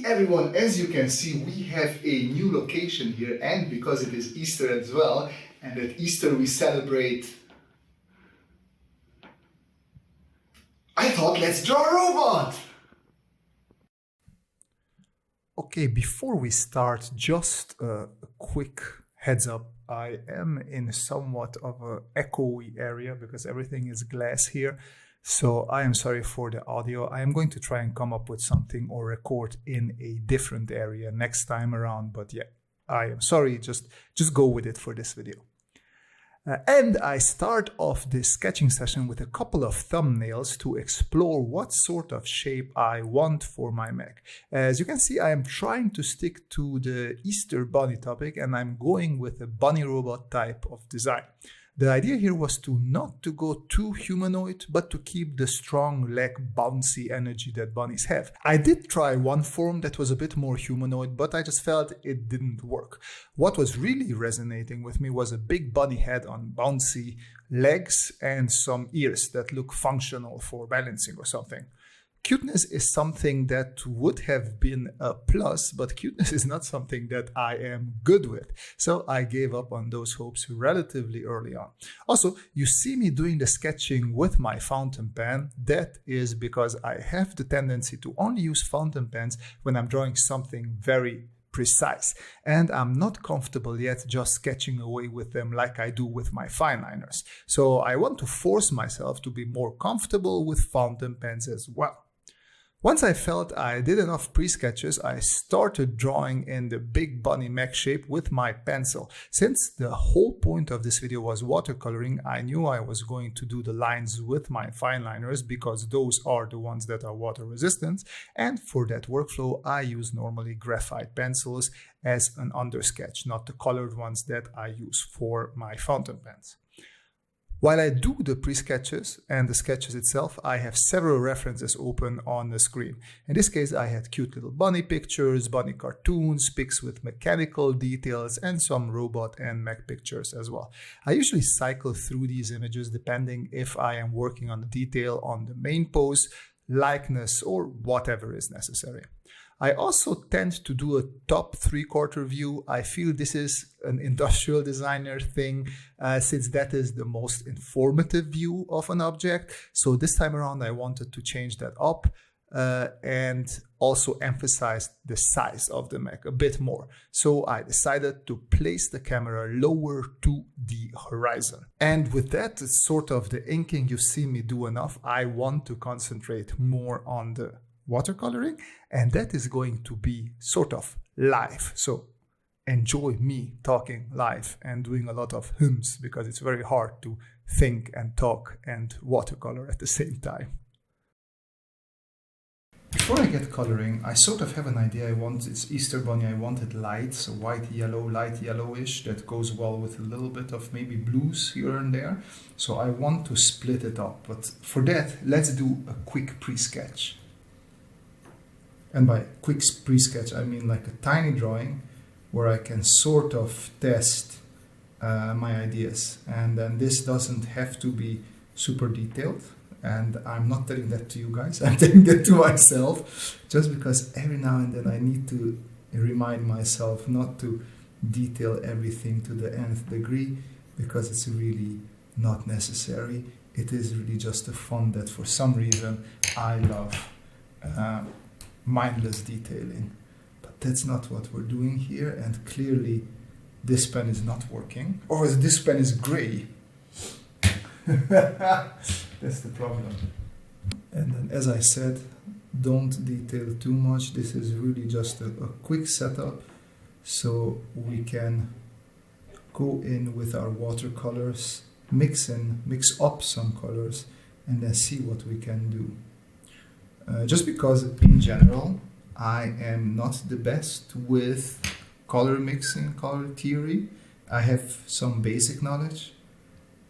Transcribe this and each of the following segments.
everyone, as you can see, we have a new location here, and because it is Easter as well, and at Easter we celebrate, I thought let's draw a robot! Okay, before we start, just a quick heads up. I am in somewhat of an echoey area because everything is glass here. So I am sorry for the audio. I am going to try and come up with something or record in a different area next time around. But yeah, I am sorry. Just go with it for this video. And I start off this sketching session with a couple of thumbnails to explore what sort of shape I want for my mech. As you can see, I am trying to stick to the Easter bunny topic, and I'm going with a bunny robot type of design. The idea here was not to go too humanoid, but to keep the strong leg bouncy energy that bunnies have. I did try one form that was a bit more humanoid, but I just felt it didn't work. What was really resonating with me was a big bunny head on bouncy legs and some ears that look functional for balancing or something. Cuteness is something that would have been a plus, but cuteness is not something that I am good with. So I gave up on those hopes relatively early on. Also, you see me doing the sketching with my fountain pen. That is because I have the tendency to only use fountain pens when I'm drawing something very precise, and I'm not comfortable yet just sketching away with them like I do with my fine liners. So I want to force myself to be more comfortable with fountain pens as well. Once I felt I did enough pre-sketches, I started drawing in the big bunny mech shape with my pencil. Since the whole point of this video was watercoloring, I knew I was going to do the lines with my fine liners because those are the ones that are water resistant. And for that workflow, I use normally graphite pencils as an undersketch, not the colored ones that I use for my fountain pens. While I do the pre-sketches and the sketches itself, I have several references open on the screen. In this case, I had cute little bunny pictures, bunny cartoons, pics with mechanical details, and some robot and mech pictures as well. I usually cycle through these images depending if I am working on the detail on the main pose, likeness, or whatever is necessary. I also tend to do a top three-quarter view. I feel this is an industrial designer thing since that is the most informative view of an object. So this time around I wanted to change that up and also emphasize the size of the mech a bit more. So I decided to place the camera lower to the horizon. And with that, it's sort of the inking you see me do enough. I want to concentrate more on the watercoloring, and that is going to be sort of live. So enjoy me talking live and doing a lot of hums because it's very hard to think and talk and watercolor at the same time. Before I get coloring, I sort of have an idea. It's Easter bunny, I want it light, so white, yellow, light yellowish. That goes well with a little bit of maybe blues here and there. So I want to split it up, but for that, let's do a quick pre-sketch. And by quick pre-sketch, I mean like a tiny drawing where I can sort of test my ideas. And then this doesn't have to be super detailed. And I'm not telling that to you guys, I'm telling that to myself. Just because every now and then I need to remind myself not to detail everything to the nth degree because it's really not necessary. It is really just a fun that for some reason I love mindless detailing, but that's not what we're doing here, and clearly this pen is not working, or this pen is gray. That's the problem. And then, as I said, don't detail too much. This is really just a quick setup so we can go in with our watercolors, mix up some colors, and then see what we can do. Just because in general I am not the best with color mixing, color theory. I have some basic knowledge,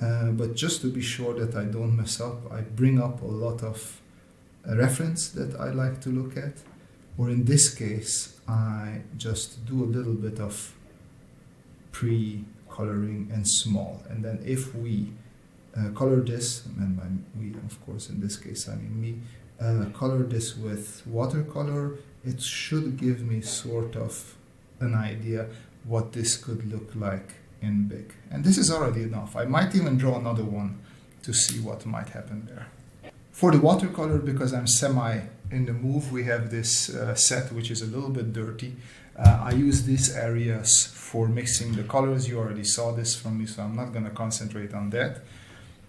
but just to be sure that I don't mess up, I bring up a lot of reference that I like to look at, or in this case I just do a little bit of pre-coloring and small, and then if we color this, and by we of course in this case I mean me, color this with watercolor it should give me sort of an idea what this could look like in big. And this is already enough. I might even draw another one to see what might happen there. For the watercolor, because I'm semi in the move, we have this set which is a little bit dirty. I use these areas for mixing the colors. You already saw this from me, so I'm not going to concentrate on that.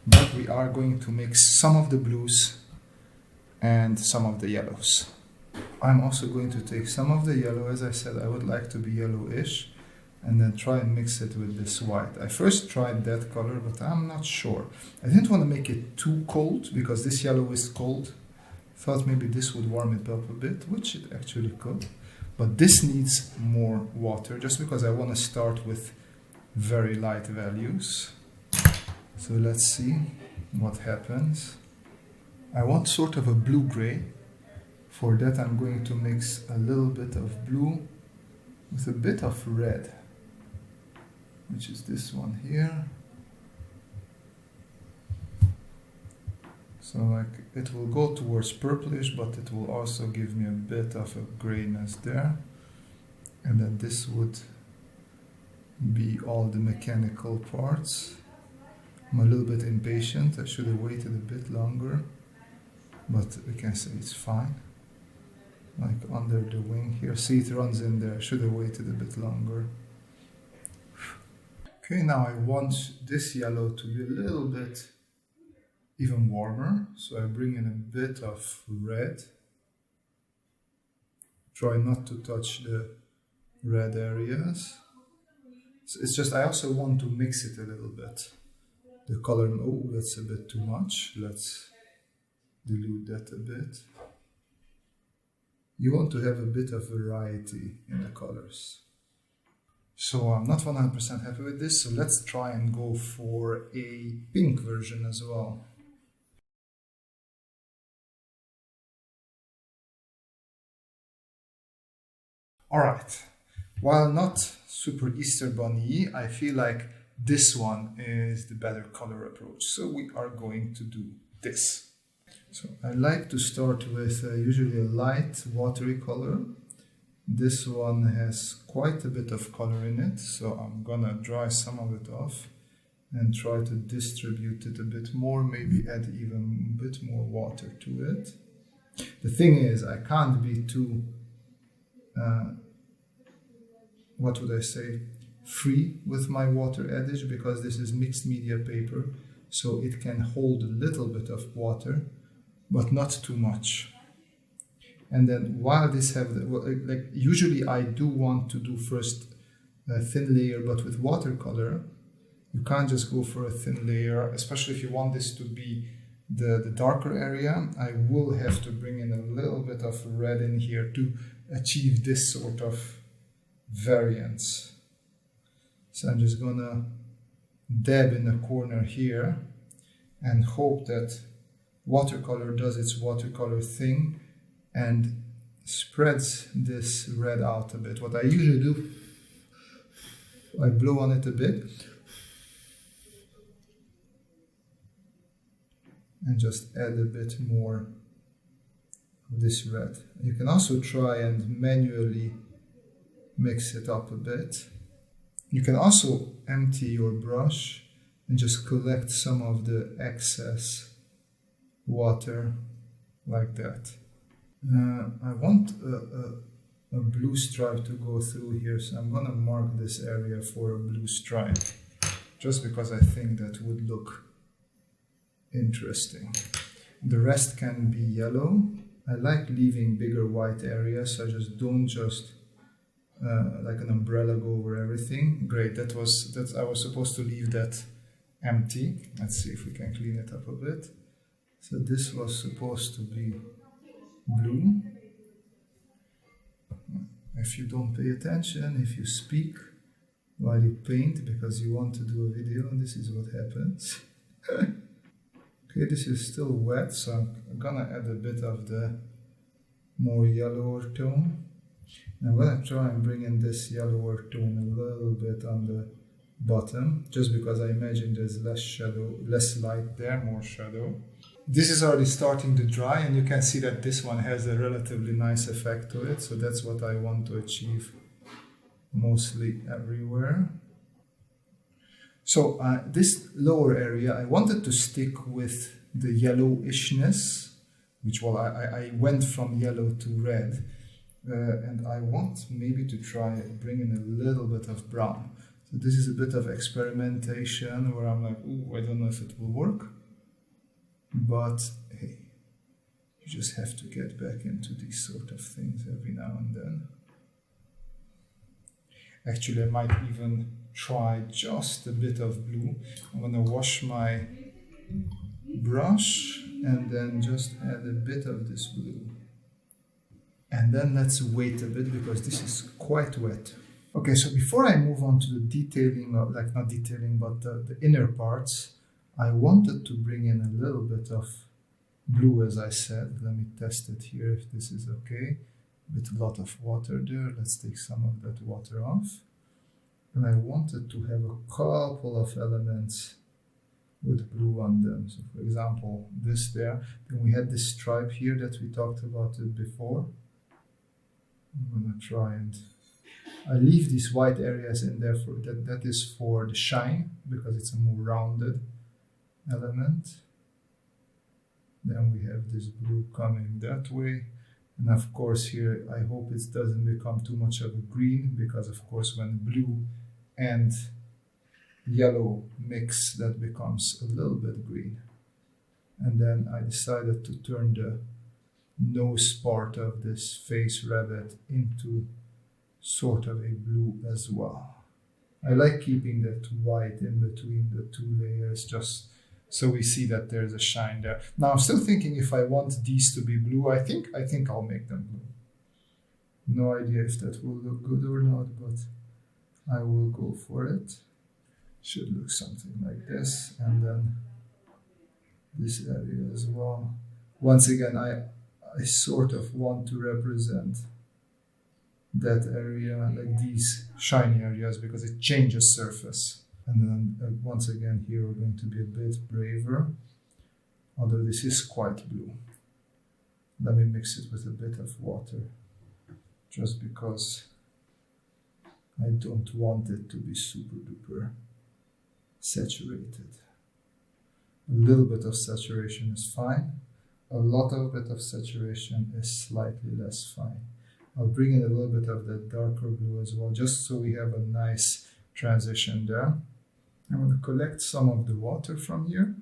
But we are going to mix some of the blues and some of the yellows. I'm also going to take some of the yellow. As I said, I would like to be yellowish, and then try and mix it with this white. I first tried that color, but I'm not sure. I didn't want to make it too cold because this yellow is cold. Thought maybe this would warm it up a bit, which it actually could. But this needs more water, just because I want to start with very light values. So let's see what happens. I want sort of a blue-gray. For that I'm going to mix a little bit of blue with a bit of red, which is this one here. So like it will go towards purplish, but it will also give me a bit of a grayness there. And then this would be all the mechanical parts. I'm a little bit impatient. I should have waited a bit longer, but we can say it's fine. Like under the wing here. See, it runs in there. Should have waited a bit longer. Okay, now I want this yellow to be a little bit even warmer. So I bring in a bit of red. Try not to touch the red areas. So it's just I also want to mix it a little bit. The color, oh, that's a bit too much. Let's dilute that a bit. You want to have a bit of variety in the colors. So I'm not 100% happy with this, so let's try and go for a pink version as well. Alright, while not super Easter Bunny, I feel like this one is the better color approach. So we are going to do this. So I like to start with usually a light watery color. This one has quite a bit of color in it, so I'm gonna dry some of it off and try to distribute it a bit more, maybe add even a bit more water to it. The thing is, I can't be too, what would I say, free with my water adage, because this is mixed media paper, so it can hold a little bit of water, but not too much. And then while this have the, like usually I do want to do first a thin layer, but with watercolor you can't just go for a thin layer, especially if you want this to be the darker area. I will have to bring in a little bit of red in here to achieve this sort of variance. So I'm just gonna dab in the corner here and hope that watercolor does its watercolor thing and spreads this red out a bit. What I usually do, I blow on it a bit and just add a bit more of this red. You can also try and manually mix it up a bit. You can also empty your brush and just collect some of the excess water like that. I want a blue stripe to go through here, so I'm gonna mark this area for a blue stripe, just because I think that would look interesting. The rest can be yellow. I like leaving bigger white areas, so I just don't just like an umbrella go over everything. Great, I was supposed to leave that empty. Let's see if we can clean it up a bit. So this was supposed to be blue. If you don't pay attention, if you speak while you paint because you want to do a video, this is what happens. Okay, this is still wet, so I'm gonna add a bit of the more yellower tone. And I'm gonna try and bring in this yellower tone a little bit on the bottom, just because I imagine there's less shadow, less light there, more shadow. This is already starting to dry, and you can see that this one has a relatively nice effect to it. So that's what I want to achieve mostly everywhere. So this lower area, I wanted to stick with the yellowishness, which, well, I went from yellow to red. And I want maybe to try bring in a little bit of brown. So this is a bit of experimentation where I'm like, ooh, I don't know if it will work. But hey, you just have to get back into these sort of things every now and then. Actually, I might even try just a bit of blue. I'm gonna wash my brush and then just add a bit of this blue. And then let's wait a bit because this is quite wet. Okay, so before I move on to the detailing, like not detailing, but the inner parts, I wanted to bring in a little bit of blue, as I said. Let me test it here if this is okay. With a lot of water there. Let's take some of that water off. And I wanted to have a couple of elements with blue on them. So for example, this there. Then we had this stripe here that we talked about it before. I'm gonna try and I leave these white areas in there for that is for the shine because it's a more rounded element. Then we have this blue coming that way. And of course here, I hope it doesn't become too much of a green because of course when blue and yellow mix, that becomes a little bit green. And then I decided to turn the nose part of this face rabbit into sort of a blue as well. I like keeping that white in between the two layers just so we see that there's a shine there. Now I'm still thinking if I want these to be blue, I think I'll make them blue. No idea if that will look good or not, but I will go for it. Should look something like this, and then this area as well. Once again, I sort of want to represent that area, like these shiny areas, because it changes surface. And then once again here we're going to be a bit braver, although this is quite blue. Let me mix it with a bit of water, just because I don't want it to be super duper saturated. A little bit of saturation is fine. A lot of bit of saturation is slightly less fine. I'll bring in a little bit of that darker blue as well, just so we have a nice transition there. I'm going to collect some of the water from here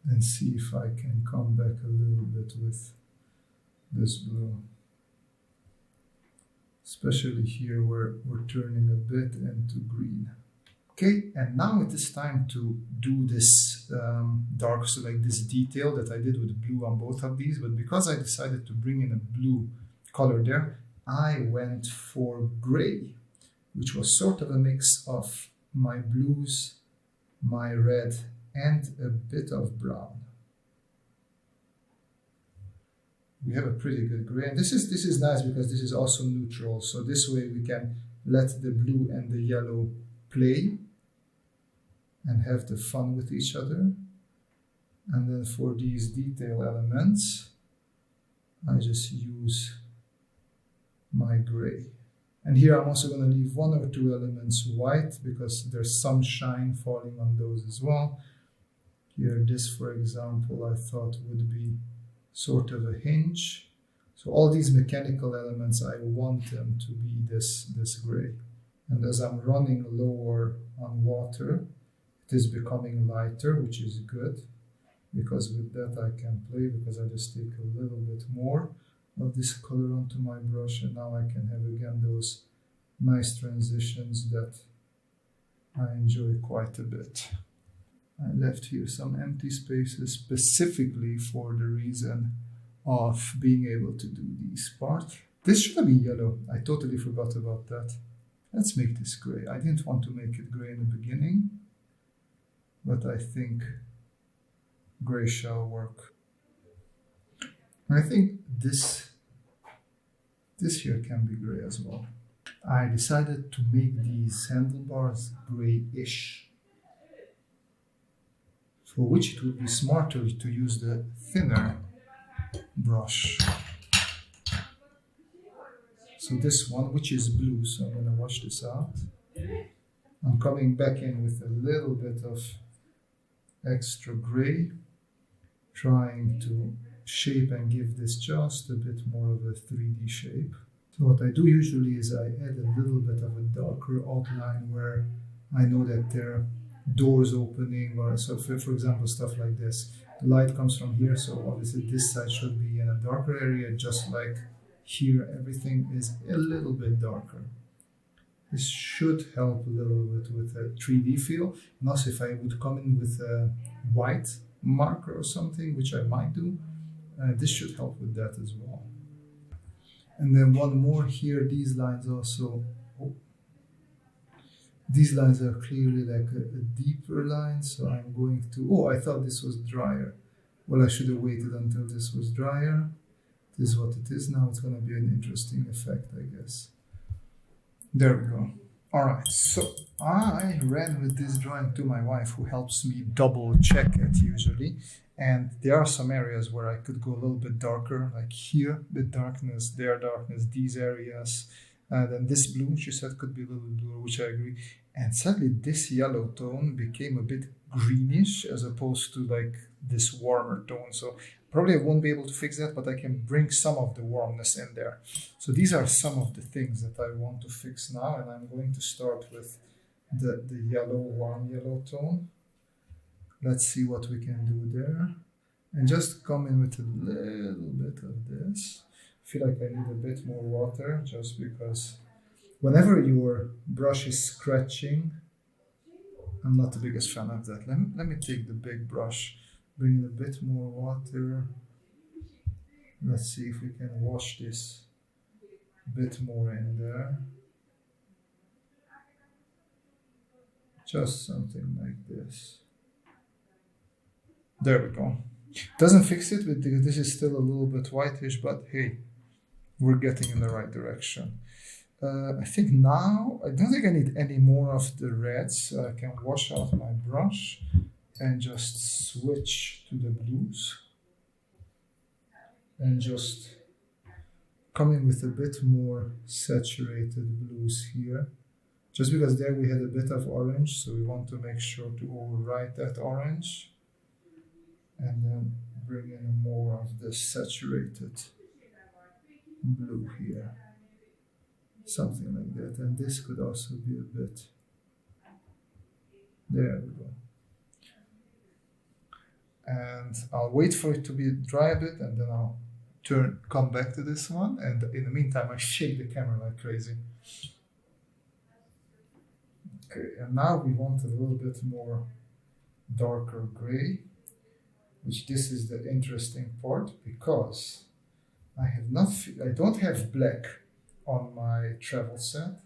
and see if I can come back a little bit with this blue. Especially here where we're turning a bit into green. Okay, and now it is time to do this dark, so like this detail that I did with blue on both of these, but because I decided to bring in a blue color there, I went for gray, which was sort of a mix of my blues, my red, and a bit of brown. We have a pretty good gray, and this is nice because this is also neutral, so this way we can let the blue and the yellow play and have the fun with each other. And then for these detail elements, I just use my gray. And here I'm also going to leave one or two elements white because there's some shine falling on those as well. Here, this, for example, I thought would be sort of a hinge. So all these mechanical elements, I want them to be this gray. And as I'm running lower on water, it is becoming lighter, which is good, because with that I can play, because I just take a little bit more of this color onto my brush, and now I can have again those nice transitions that I enjoy quite a bit. I left here some empty spaces specifically for the reason of being able to do these parts. This should have been yellow. I totally forgot about that. Let's make this gray. I didn't want to make it gray in the beginning, but I think gray shall work. I think this here can be gray as well. I decided to make these handlebars grayish. for which it would be smarter to use the thinner brush. So this one, which is blue, so I'm going to wash this out. I'm coming back in with a little bit of extra gray, trying to shape and give this just a bit more of a 3D shape. So what I do usually is I add a little bit of a darker outline where I know that there are doors opening, or so for example stuff like this. The light comes from here, so obviously this side should be in a darker area, just like here everything is a little bit darker. This should help a little bit with a 3D feel. And also if I would come in with a white marker or something, which I might do, this should help with that as well. And then one more here, these lines also, these lines are clearly like a deeper line, so I'm going to, I thought this was drier. Well, I should have waited until this was drier. This is what it is now. It's going to be an interesting effect, I guess. There we go. All right, so I ran with this drawing to my wife, who helps me double check it usually. And there are some areas where I could go a little bit darker, like here, bit darkness, there darkness, these areas. Then this blue, she said, could be a little bluer, which I agree. And sadly, this yellow tone became a bit greenish as opposed to like this warmer tone. So probably I won't be able to fix that, but I can bring some of the warmness in there. So these are some of the things that I want to fix now. And I'm going to start with the yellow, warm yellow tone. Let's see what we can do there. And just come in with a little bit of this. I feel like I need a bit more water, just because whenever your brush is scratching, I'm not the biggest fan of that. Let me take the big brush, bring in a bit more water. Let's see if we can wash this a bit more in there. Just something like this. There we go. Doesn't fix it, but this is still a little bit whitish, but hey, we're getting in the right direction. I think now, I don't think I need any more of the reds, so I can wash out my brush and just switch to the blues. And just come in with a bit more saturated blues here. Just because there we had a bit of orange, so we want to make sure to override that orange. And then bring in more of the saturated blue here. Something like that. And this could also be a bit. There we go. And I'll wait for it to be dry a bit, and then I'll come back to this one. And in the meantime, I shake the camera like crazy. Okay, and now we want a little bit more darker gray. Which this is the interesting part, because I don't have black on my travel set,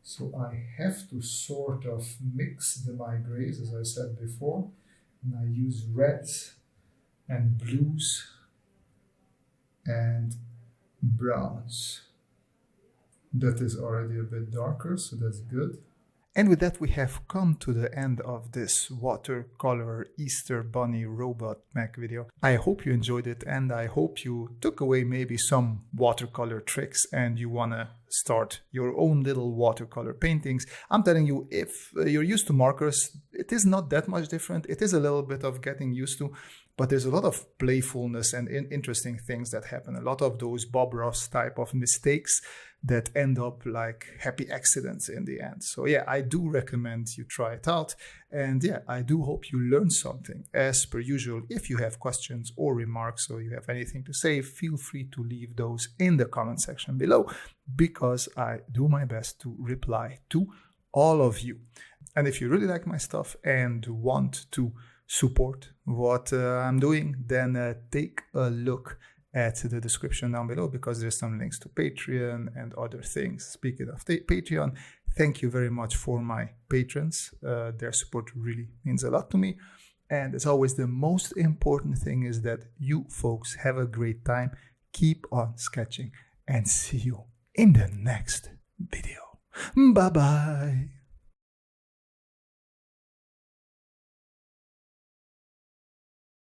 so I have to sort of mix my grays, as I said before, and I use reds and blues and browns. That is already a bit darker, so that's good. And with that, we have come to the end of this watercolor Easter Bunny robot mech video. I hope you enjoyed it, and I hope you took away maybe some watercolor tricks and you want to start your own little watercolor paintings. I'm telling you, if you're used to markers, it is not that much different. It is a little bit of getting used to, but there's a lot of playfulness and interesting things that happen. A lot of those Bob Ross type of mistakes that end up like happy accidents in the end. So yeah, I do recommend you try it out. And yeah, I do hope you learned something. As per usual, if you have questions or remarks or you have anything to say, feel free to leave those in the comment section below, because I do my best to reply to all of you. And if you really like my stuff and want to support what I'm doing, then take a look at the description down below, because there's some links to Patreon and other things. Speaking of Patreon, thank you very much for my patrons. Their support really means a lot to me. And as always, the most important thing is that you folks have a great time. Keep on sketching, and see you in the next video. Bye-bye.